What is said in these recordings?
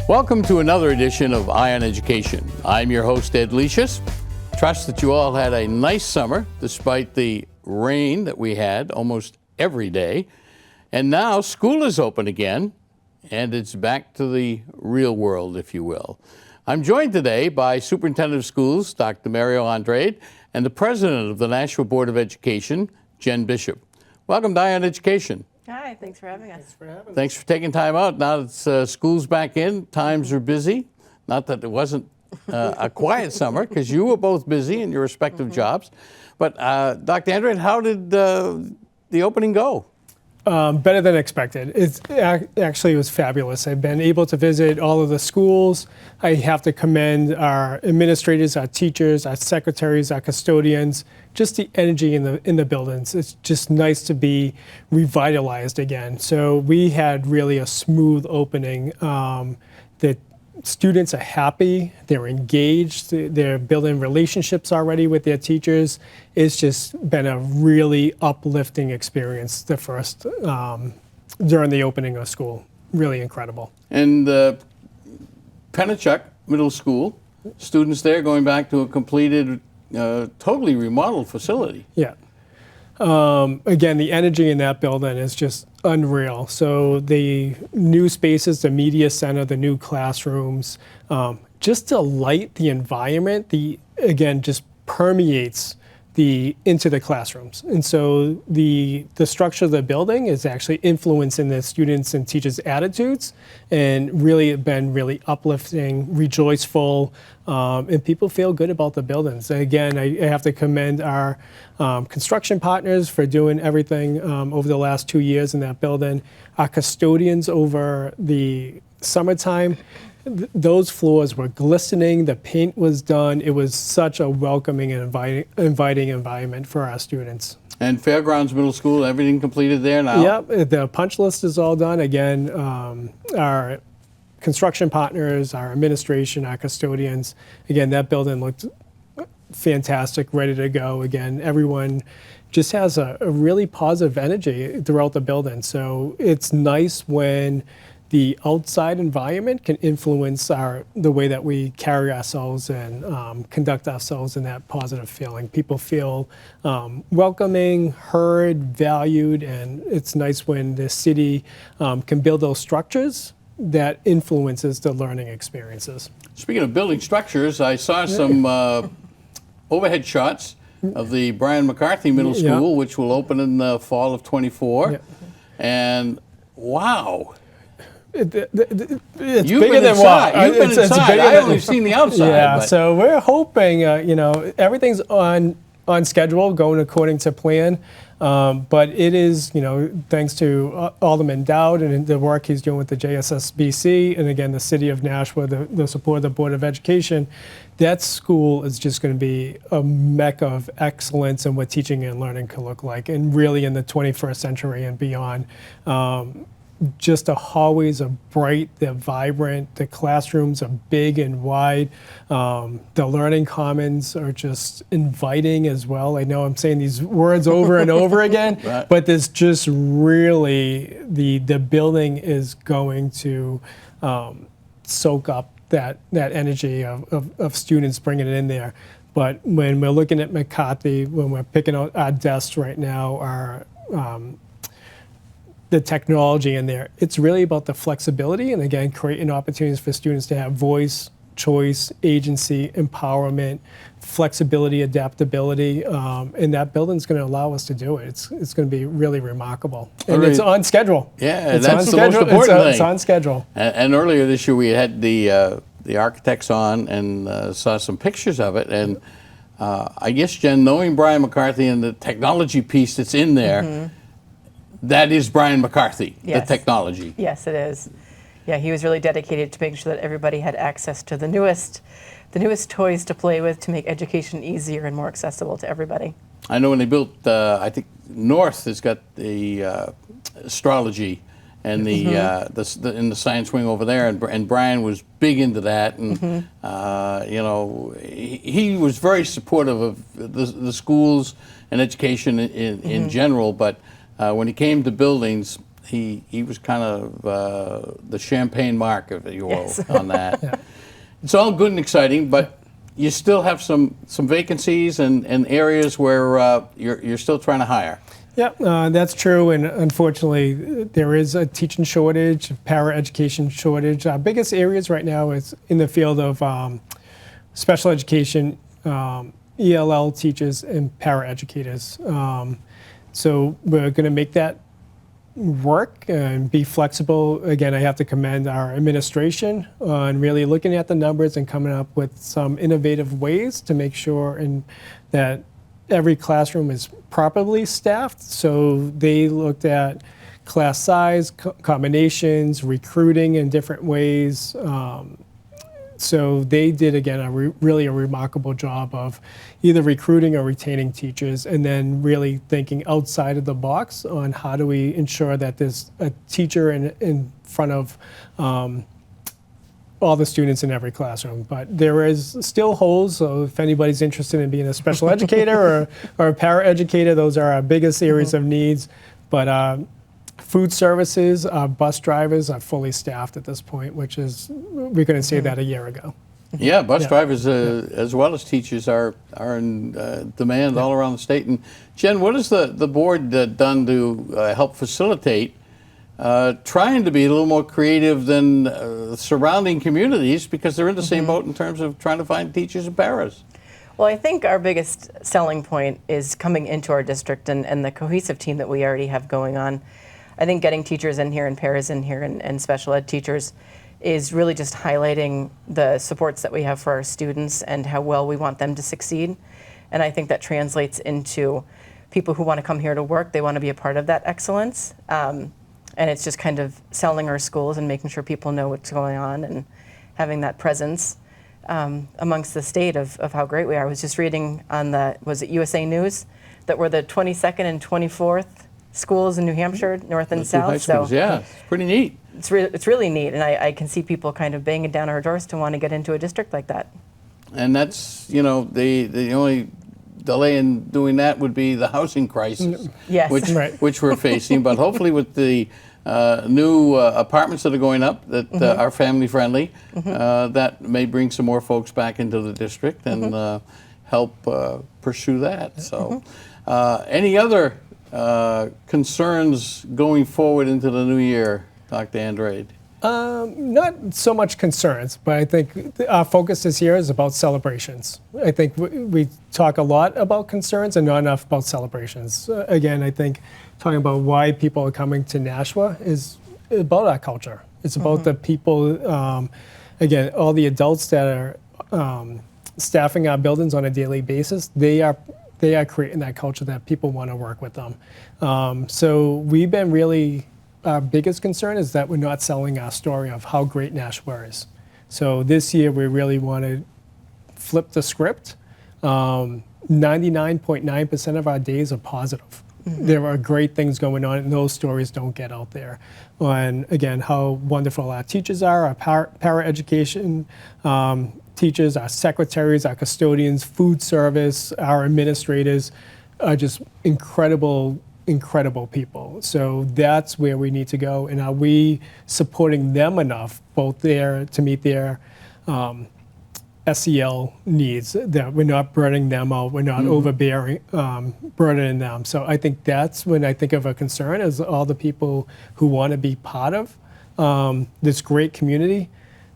Welcome to another edition of EYe on Education. I'm your host, Ed Leicius. Trust that you all had a nice summer despite the rain that we had almost every day. And now school is open again, and it's back to the real world, if you will. I'm joined today by Superintendent of Schools, Dr. Mario Andrade, and the President of the Nashua Board of Education, Jen Bishop. Welcome to EYe on Education. Hi, thanks for having us. Thanks for taking time out. Now that school's back in, times are busy. Not that it wasn't a quiet summer, because you were both busy in your respective jobs. But Dr. Andrade, how did the opening go? Better than expected. Actually, it was fabulous. I've been able to visit all of the schools. I have to commend our administrators, our teachers, our secretaries, our custodians, just the energy in the buildings. It's just nice to be revitalized again. So we had really a smooth opening. The students are happy, they're engaged, they're building relationships already with their teachers. It's just been a really uplifting experience the first, during the opening of school. Really incredible. And Pennachuck Middle School, students there going back to a completed, totally remodeled facility. Yeah. Again, the energy in that building is just unreal. So the new spaces, the media center, the new classrooms, just to light the environment, again, just permeates into the classrooms. And so the structure of the building is actually influencing the students and teachers' attitudes, and really been really uplifting, rejoiceful, and people feel good about the buildings. And again, I have to commend our construction partners for doing everything over the last 2 years in that building. Our custodians over the summertime, those floors were glistening, the paint was done. It was such a welcoming and inviting environment for our students. And Fairgrounds Middle School, everything completed there now? Yep, the punch list is all done. Again, our construction partners, our administration, our custodians, again, that building looked fantastic, ready to go. Again, everyone just has a really positive energy throughout the building. So it's nice when the outside environment can influence the way that we carry ourselves and conduct ourselves in that positive feeling. People feel welcoming, heard, valued, and it's nice when the city can build those structures that influences the learning experiences. Speaking of building structures, I saw some overhead shots of the Brian McCarthy Middle School, which will open in the fall of '24. And wow. It's You've bigger been than inside. what? You've been inside. I've only seen the outside. Yeah, but. So we're hoping, everything's on schedule, going according to plan. But it is, thanks to Alderman Dowd and the work he's doing with the JSSBC, and again, the City of Nashua, the support of the Board of Education, that school is just going to be a mecca of excellence in what teaching and learning can look like, and really in the 21st century and beyond. Just the hallways are bright, they're vibrant, the classrooms are big and wide. The learning commons are just inviting as well. I know I'm saying these words over and over again, Right. but there's just really, the building is going to soak up that energy of students bringing it in there. But when we're looking at McCarthy, when we're picking out our desks right now, the technology in there, it's really about the flexibility, and again, creating opportunities for students to have voice, choice, agency, empowerment, flexibility, adaptability, and that building's going to allow us to do it. It's going to be really remarkable, and it's on schedule. Yeah, it's that's on the schedule. most important thing. It's on schedule. And earlier this year, we had the architects on and saw some pictures of it. And I guess, Jen, knowing Brian McCarthy and the technology piece that's in there, that is Brian McCarthy, Yes. the technology. Yes, it is. Yeah, he was really dedicated to making sure that everybody had access to the newest toys to play with to make education easier and more accessible to everybody. I know when they built, I think North has got the astrology and the in the science wing over there, and Brian was big into that, and he was very supportive of the schools and education in general, but when it came to buildings, he was kind of the champagne mark, if you will, Yes. on that. It's all good and exciting, but you still have some vacancies and areas where you're still trying to hire. Yeah, that's true, and unfortunately, there is a teaching shortage, para-education shortage. Our biggest areas right now is in the field of special education, ELL teachers, and para-educators. So we're going to make that work and be flexible. Again, I have to commend our administration on really looking at the numbers and coming up with some innovative ways to make sure that every classroom is properly staffed. So they looked at class size, combinations, recruiting in different ways. So they did, again, really a remarkable job of either recruiting or retaining teachers, and then really thinking outside of the box on how do we ensure that there's a teacher in front of all the students in every classroom. But there is still holes, so if anybody's interested in being a special educator or a para-educator, those are our biggest areas of needs. But food services, bus drivers are fully staffed at this point, which is, we couldn't say that a year ago. Yeah, bus drivers as well as teachers are in demand all around the state. And Jen, what has the board done to help facilitate trying to be a little more creative than surrounding communities, because they're in the same boat in terms of trying to find teachers and paras? Well, I think our biggest selling point is coming into our district and the cohesive team that we already have going on. I think getting teachers in here and paras in here and special ed teachers is really just highlighting the supports that we have for our students and how well we want them to succeed. And I think that translates into people who want to come here to work. They want to be a part of that excellence. And it's just kind of selling our schools and making sure people know what's going on and having that presence amongst the state of how great we are. I was just reading on was it USA News, that we're the 22nd and 24th schools in New Hampshire, north and south. High schools, yeah, it's pretty neat. It's really neat, and I can see people kind of banging down our doors to want to get into a district like that. And that's, the only delay in doing that would be the housing crisis, Yes. which we're facing. But hopefully with the new apartments that are going up that are family friendly, that may bring some more folks back into the district and help pursue that. So any other concerns going forward into the new year, Dr. Andrade? Not so much concerns, but I think our focus this year is about celebrations. I think we talk a lot about concerns and not enough about celebrations. Again, I think talking about why people are coming to Nashua is about our culture. It's about the people, again, all the adults that are staffing our buildings on a daily basis. They are creating that culture that people want to work with them. So we've been really, our biggest concern is that we're not selling our story of how great Nashua is. So this year we really want to flip the script. 99.9% of our days are positive. There are great things going on, and those stories don't get out there. And again, how wonderful our teachers are, our para-education teachers, our secretaries, our custodians, food service, our administrators are just incredible people. So that's where we need to go. And are we supporting them enough, both there to meet their SEL needs, that we're not burning them out, we're not overbearing, burdening them. So I think that's when I think of a concern, is all the people who want to be part of this great community,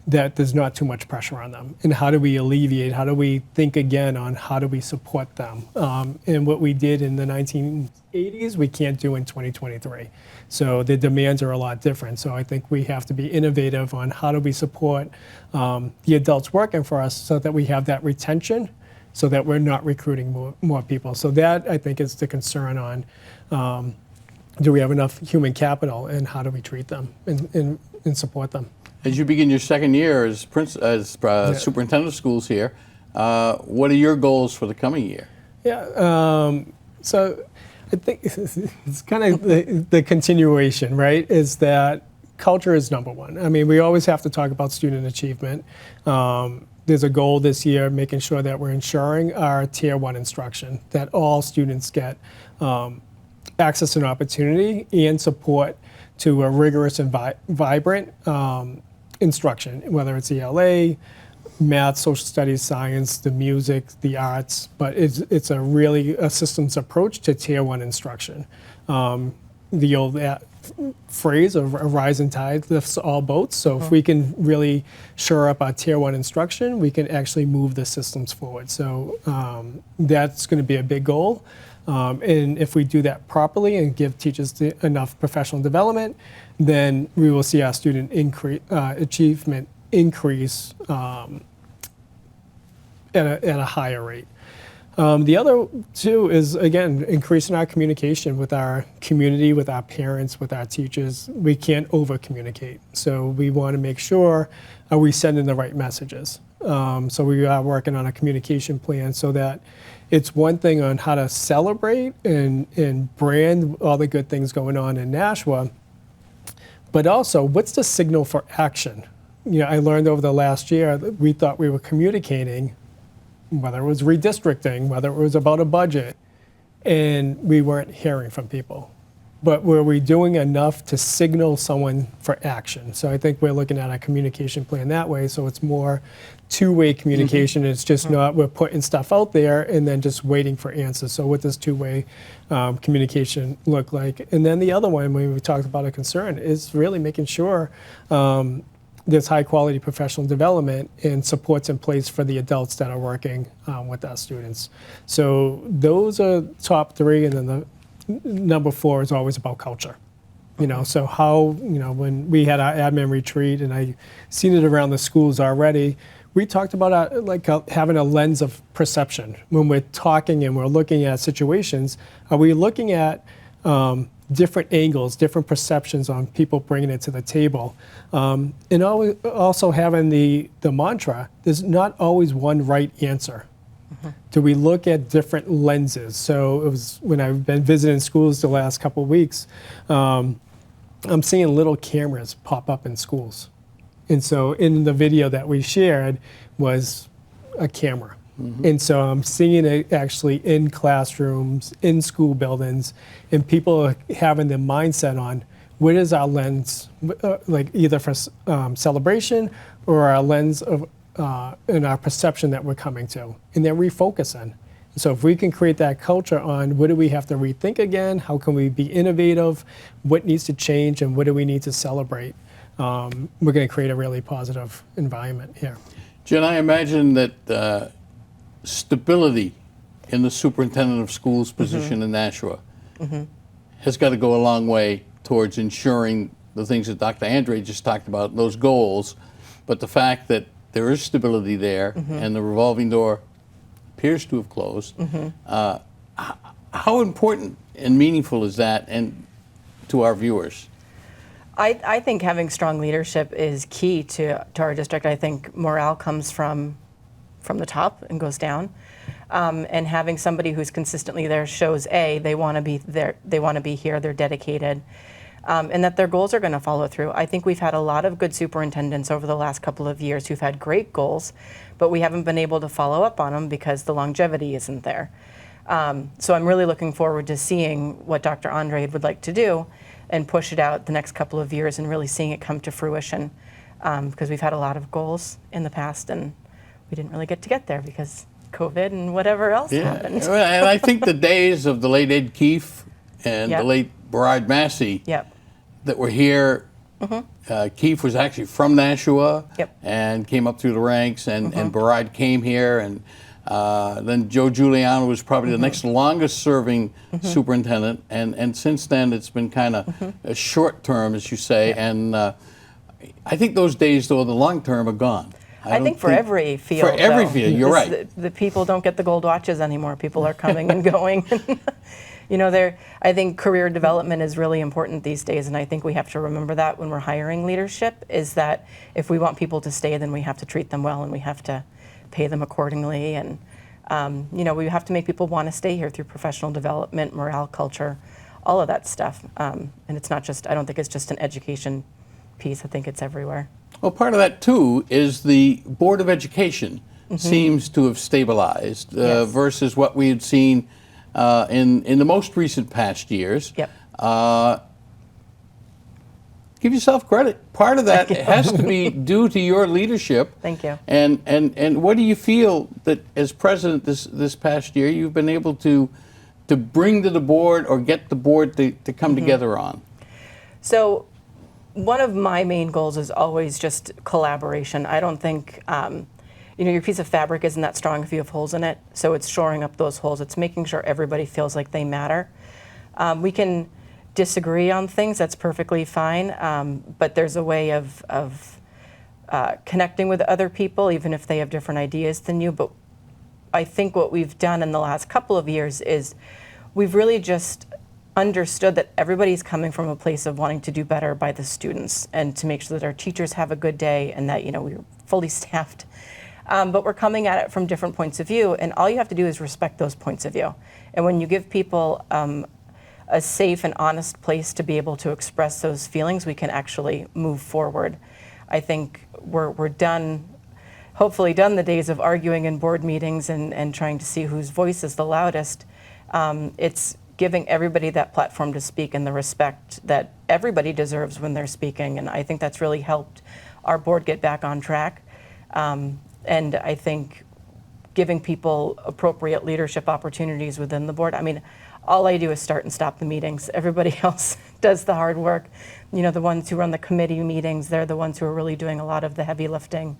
that there's not too much pressure on them. And how do we alleviate, how do we think again on how do we support them? And what we did in the 1980s, we can't do in 2023. So the demands are a lot different. So I think we have to be innovative on how do we support the adults working for us so that we have that retention, so that we're not recruiting more people. So that, I think, is the concern on do we have enough human capital, and how do we treat them and support them? As you begin your second year as superintendent of schools here, what are your goals for the coming year? Yeah, so I think it's kind of the continuation, right? Is that culture is number one. I mean, we always have to talk about student achievement. There's a goal this year, making sure that we're ensuring our Tier 1 instruction, that all students get access and opportunity and support to a rigorous and vibrant instruction, whether it's ELA, math, social studies, science, the music, the arts, but it's a really a systems approach to Tier 1 instruction. The old phrase of a rising tide lifts all boats. So if we can really shore up our Tier 1 instruction, we can actually move the systems forward. So that's going to be a big goal. And if we do that properly and give teachers enough professional development, then we will see our student achievement increase at a higher rate. The other two is, again, increasing our communication with our community, with our parents, with our teachers. We can't over-communicate. So we want to make sure we sending the right messages. So we are working on a communication plan so that it's one thing on how to celebrate and brand all the good things going on in Nashua, but also what's the signal for action? I learned over the last year that we thought we were communicating, whether it was redistricting, whether it was about a budget, and we weren't hearing from people. But were we doing enough to signal someone for action? So I think we're looking at a communication plan that way, so it's more two-way communication. It's just not we're putting stuff out there and then just waiting for answers. So what does two-way communication look like? And then the other one, when we talked about a concern, is really making sure there's high-quality professional development and supports in place for the adults that are working with our students. So those are top three, and then the number four is always about culture. So how, when we had our admin retreat, and I've seen it around the schools already, we talked about having a lens of perception. When we're talking and we're looking at situations, are we looking at different angles, different perceptions on people bringing it to the table? And also having the mantra, there's not always one right answer. Do we look at different lenses? So it was when I've been visiting schools the last couple of weeks, I'm seeing little cameras pop up in schools. And so in the video that we shared was a camera. And so I'm seeing it actually in classrooms, in school buildings, and people are having the mindset on what is our lens, like either for celebration or our lens of and our perception that we're coming to, and then refocusing. So if we can create that culture on what do we have to rethink again, how can we be innovative, what needs to change, and what do we need to celebrate, we're going to create a really positive environment here. Jen, I imagine that stability in the superintendent of schools position in Nashua has got to go a long way towards ensuring the things that Dr. Andrade just talked about, those goals, but the fact that there is stability there and the revolving door appears to have closed. How important and meaningful is that and to our viewers? I think having strong leadership is key to our district. I think morale comes from the top and goes down. And having somebody who's consistently there shows they want to be there, they want to be here, they're dedicated, and that their goals are going to follow through. I think we've had a lot of good superintendents over the last couple of years who've had great goals, but we haven't been able to follow up on them because the longevity isn't there. So I'm really looking forward to seeing what Dr. Andrade would like to do and push it out the next couple of years and really seeing it come to fruition, because we've had a lot of goals in the past and we didn't really get there because COVID and whatever else happened. And I think the days of the late Ed Keefe and the late Berard Massey that were here, Keefe was actually from Nashua and came up through the ranks, and Berard came here, and then Joe Giuliano was probably the next longest serving superintendent, and since then it's been kind of a short term, as you say, and I think those days, though, the long term are gone. I think for every field. For every field, you're right. The people don't get the gold watches anymore. People are coming and going. I think career development is really important these days, and I think we have to remember that when we're hiring leadership, is that if we want people to stay, then we have to treat them well and we have to pay them accordingly. And, we have to make people want to stay here through professional development, morale, culture, all of that stuff. And it's not just, I don't think it's just an education piece. I think it's everywhere. Well, part of that, too, is the Board of Education seems to have stabilized versus what we had seen in the most recent past years. give yourself credit. Part of that has to be due to your leadership. Thank you. And what do you feel that as president this past year you've been able to bring to the board or get the board to come together on? So one of my main goals is always just collaboration. I don't think, your piece of fabric isn't that strong if you have holes in it. So it's shoring up those holes. It's making sure everybody feels like they matter. We can disagree on things, that's perfectly fine. But there's a way of connecting with other people, even if they have different ideas than you. But I think what we've done in the last couple of years is we've really just understood that everybody's coming from a place of wanting to do better by the students and to make sure that our teachers have a good day and that we're fully staffed. But we're coming at it from different points of view, and all you have to do is respect those points of view. And when you give people a safe and honest place to be able to express those feelings, we can actually move forward. I think we're done, hopefully done the days of arguing in board meetings and trying to see whose voice is the loudest. It's giving everybody that platform to speak and the respect that everybody deserves when they're speaking. And I think that's really helped our board get back on track. And I think giving people appropriate leadership opportunities within the board. I mean, all I do is start and stop the meetings. Everybody else does the hard work. The ones who run the committee meetings, they're the ones who are really doing a lot of the heavy lifting.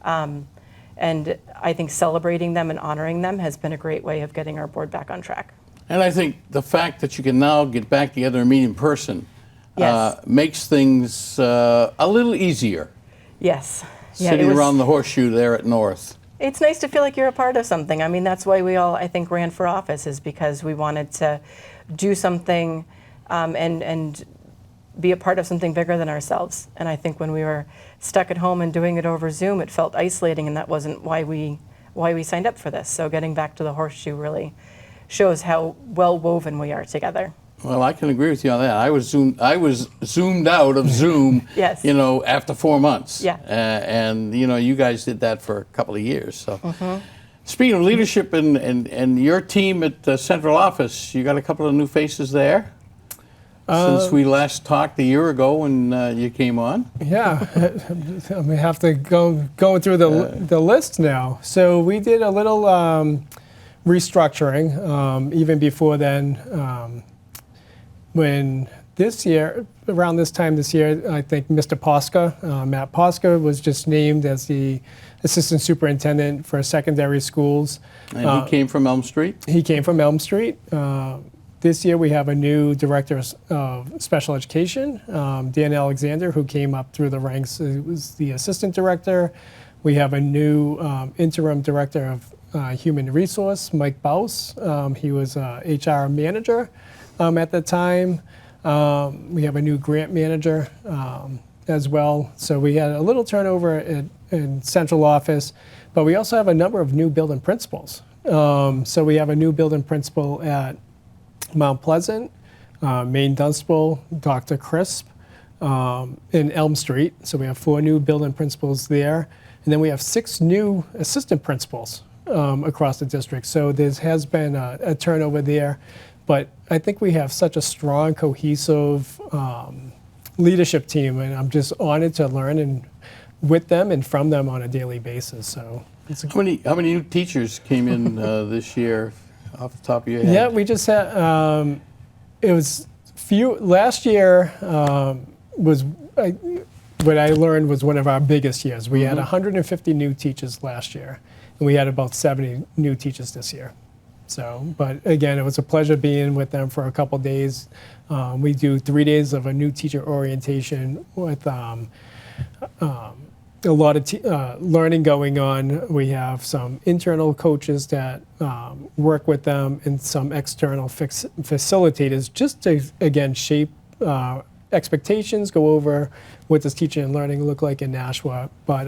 And I think celebrating them and honoring them has been a great way of getting our board back on track. And I think the fact that you can now get back together and meet in person Yes. makes things a little easier. Yes. Sitting around the horseshoe there at North. It's nice to feel like you're a part of something. I mean, that's why we all, I think, ran for office, is because we wanted to do something and be a part of something bigger than ourselves. And I think when we were stuck at home and doing it over Zoom, it felt isolating, and that wasn't why we signed up for this. So getting back to the horseshoe really shows how well woven we are together. Well, I can agree with you on that. I was zoomed out of Zoom, Yes. after 4 months. Yeah. And you guys did that for a couple of years. So, Speaking of leadership and your team at the central office, you got a couple of new faces there since we last talked a year ago when you came on. Yeah, we have to go through the list now. So we did a little restructuring even before then. When this year, around this time this year, I think Mr. Posca, Matt Posca, was just named as the assistant superintendent for secondary schools. And he came from Elm Street? He came from Elm Street. This year we have a new director of special education, Dan Alexander, who came up through the ranks. He was the assistant director. We have a new interim director of human resource, Mike Baus. He was HR manager at the time. We have a new grant manager as well. So we had a little turnover in central office, but we also have a number of new building principals. So we have a new building principal at Mount Pleasant, Maine Dunstable, Dr. Crisp, in Elm Street. So we have 4 new building principals there. And then we have 6 new assistant principals across the district. So there has been a turnover there. But I think we have such a strong, cohesive leadership team, and I'm just honored to learn with them and from them on a daily basis. So, how many new teachers came in this year, off the top of your head? Yeah, we just had it was few last year. What I learned was one of our biggest years. We had 150 new teachers last year, and we had about 70 new teachers this year. So, but again, it was a pleasure being with them for a couple days. We do 3 days of a new teacher orientation with a lot of learning going on. We have some internal coaches that work with them and some external facilitators just to, again, shape expectations, go over what does teaching and learning look like in Nashua. But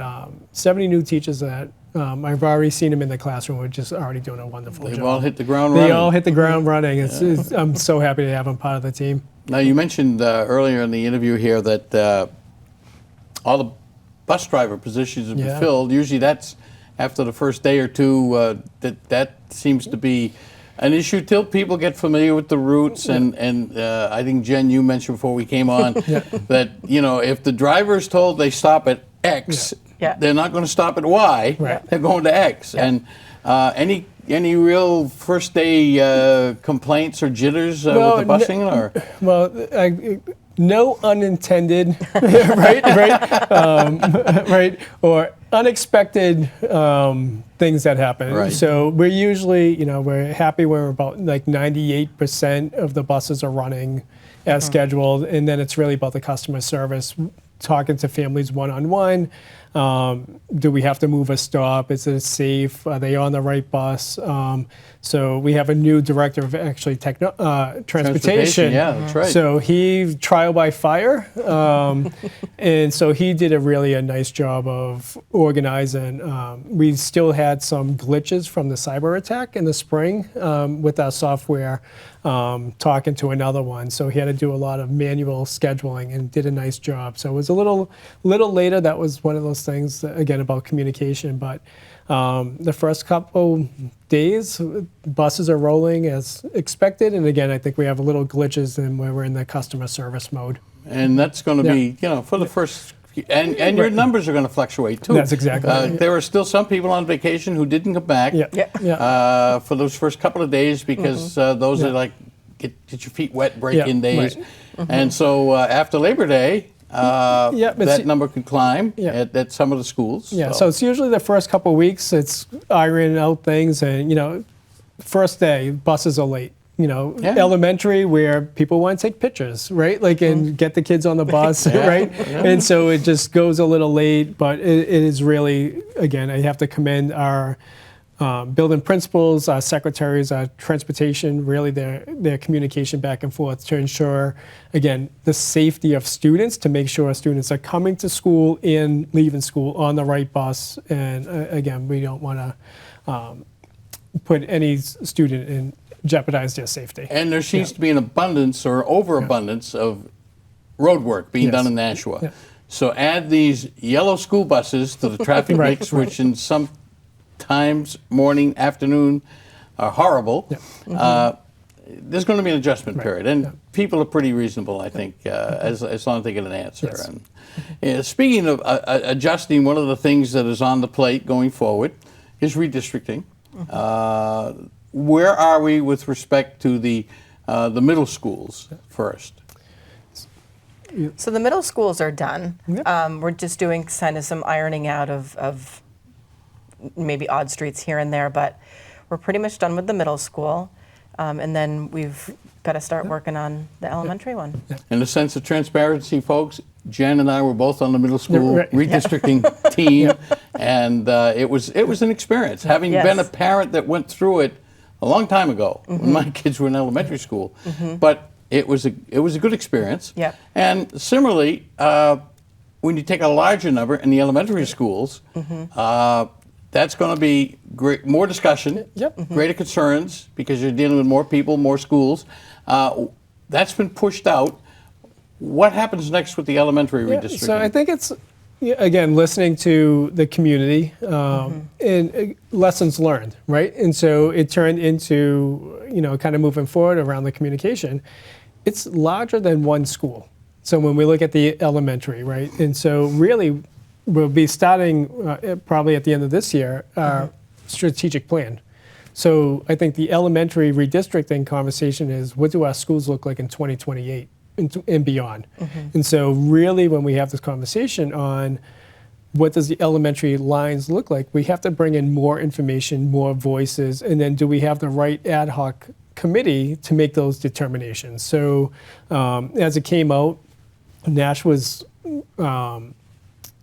70 new teachers that I've already seen them in the classroom. We're just already doing a wonderful job. They've all hit the ground running. They all hit the ground running. I'm so happy to have them part of the team. Now, you mentioned earlier in the interview here that all the bus driver positions have been filled. Usually that's after the first day or two. That seems to be an issue till people get familiar with the routes. And I think, Jen, you mentioned before we came on that, if the driver is told they stop at X, they're not going to stop at Y. Right. They're going to X. And any real first day complaints or jitters with the busing? No unintended, right, or unexpected things that happen. Right. So we're usually, we're happy when we're about like 98% of the buses are running as scheduled, and then it's really about the customer service, talking to families one-on-one. Do we have to move a stop? Is it safe? Are they on the right bus? So we have a new director of actually transportation. Yeah, that's right. So he trial by fire, and so he did a nice job of organizing. We still had some glitches from the cyber attack in the spring with our software. Talking to another one, so he had to do a lot of manual scheduling and did a nice job. So it was a little later. That was one of those things again about communication. But the first couple days, buses are rolling as expected, and again, I think we have a little glitches in where we're in the customer service mode. And that's going to be, for the first. And your numbers are going to fluctuate too. That's exactly right. There are still some people on vacation who didn't come back for those first couple of days because those are like get your feet wet break-in days. Right. And so after Labor Day, that number could climb at some of the schools. Yeah, so it's usually the first couple of weeks. It's ironing out things, and first day buses are late. Elementary where people want to take pictures, right? And get the kids on the bus, right? Yeah. And so it just goes a little late, but it is really, again, I have to commend our building principals, our secretaries, our transportation, really their communication back and forth to ensure, again, the safety of students, to make sure students are coming to school and leaving school on the right bus. And again, we don't want to put any student in jeopardize their safety. And there seems to be an abundance or overabundance of road work being done in Nashua. Yeah. So add these yellow school buses to the traffic mix, which in some times, morning, afternoon, are horrible. Yeah. There's going to be an adjustment period, and people are pretty reasonable, I think, as long as they get an answer. Yes. And speaking of adjusting, one of the things that is on the plate going forward is redistricting. Where are we with respect to the middle schools first? So the middle schools are done. We're just doing kind of some ironing out of maybe odd streets here and there, but we're pretty much done with the middle school. And then we've got to start working on the elementary one. In a sense of transparency, folks, Jen and I were both on the middle school redistricting team, and it was an experience. Having been a parent that went through it a long time ago when my kids were in elementary school, but it was a good experience. Yep. And similarly, when you take a larger number in the elementary schools, that's going to be more discussion, greater concerns because you're dealing with more people, more schools. That's been pushed out. What happens next with the elementary redistricting? So I think it's, again, listening to the community and lessons learned, right? And so it turned into, kind of moving forward around the communication. It's larger than one school. So when we look at the elementary, right? And so really we'll be starting probably at the end of this year, our strategic plan. So I think the elementary redistricting conversation is, what do our schools look like in 2028? And beyond. And so really when we have this conversation on what does the elementary lines look like, we have to bring in more information, more voices, and then do we have the right ad hoc committee to make those determinations? So as it came out, Nashua's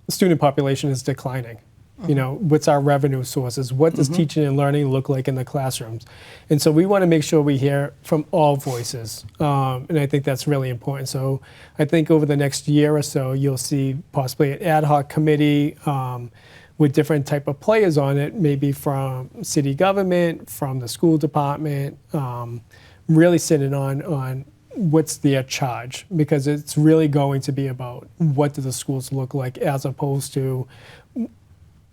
student population is declining. What's our revenue sources? What does teaching and learning look like in the classrooms? And so we want to make sure we hear from all voices. And I think that's really important. So I think over the next year or so, you'll see possibly an ad hoc committee with different type of players on it, maybe from city government, from the school department, really sitting on what's their charge, because it's really going to be about what do the schools look like, as opposed to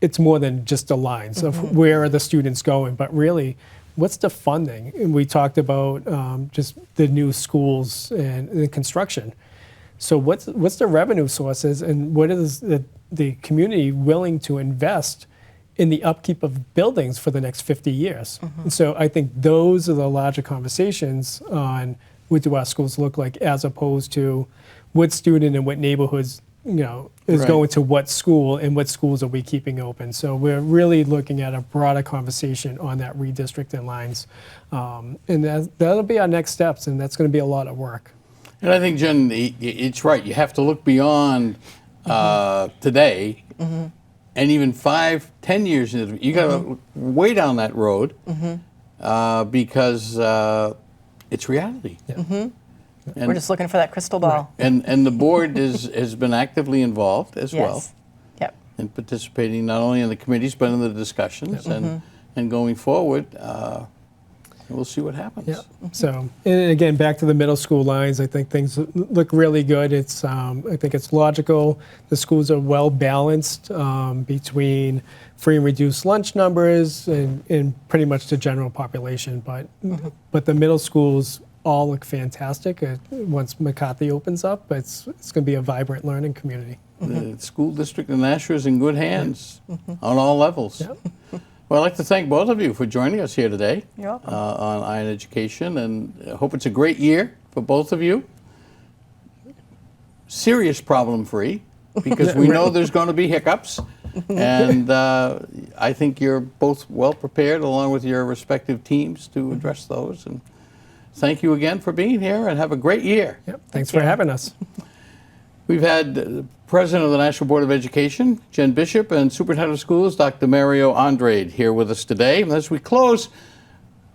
it's more than just the lines of where are the students going, but really what's the funding? And we talked about just the new schools and the construction. So what's the revenue sources, and what is the community willing to invest in the upkeep of buildings for the next 50 years? And so I think those are the larger conversations on what do our schools look like, as opposed to what student and what neighborhoods, is Right. going to what school, and what schools are we keeping open. So we're really looking at a broader conversation on that redistricting lines. And that'll be our next steps, and that's going to be a lot of work. And I think, Jen, it's right. You have to look beyond today, and even 5, 10 years. You got to look way down that road because it's reality. Yeah. We're just looking for that crystal ball. And the board has been actively involved as well Yes. Yep. in participating not only in the committees but in the discussions and going forward. We'll see what happens. Yeah. So, and again, back to the middle school lines, I think things look really good. It's, I think it's logical. The schools are well balanced between free and reduced lunch numbers and pretty much the general population. But the middle schools all look fantastic. Once McCarthy opens up, it's going to be a vibrant learning community. The school district in Nashua is in good hands on all levels. Yep. Well, I'd like to thank both of you for joining us here today You're welcome. on iYe Education, and I hope it's a great year for both of you. Serious problem-free, because we know there's going to be hiccups, and I think you're both well prepared, along with your respective teams, to address those. And thank you again for being here, and have a great year. Yep. Thanks for having us. We've had the President of the Nashua Board of Education, Jen Bishop, and Superintendent of Schools, Dr. Mario Andrade, here with us today. And as we close,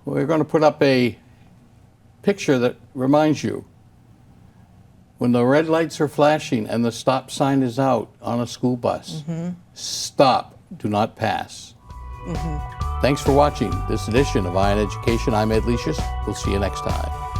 we're going to put up a picture that reminds you, when the red lights are flashing and the stop sign is out on a school bus, stop, do not pass. Thanks for watching this edition of iYe Education. I'm Ed Leishus. We'll see you next time.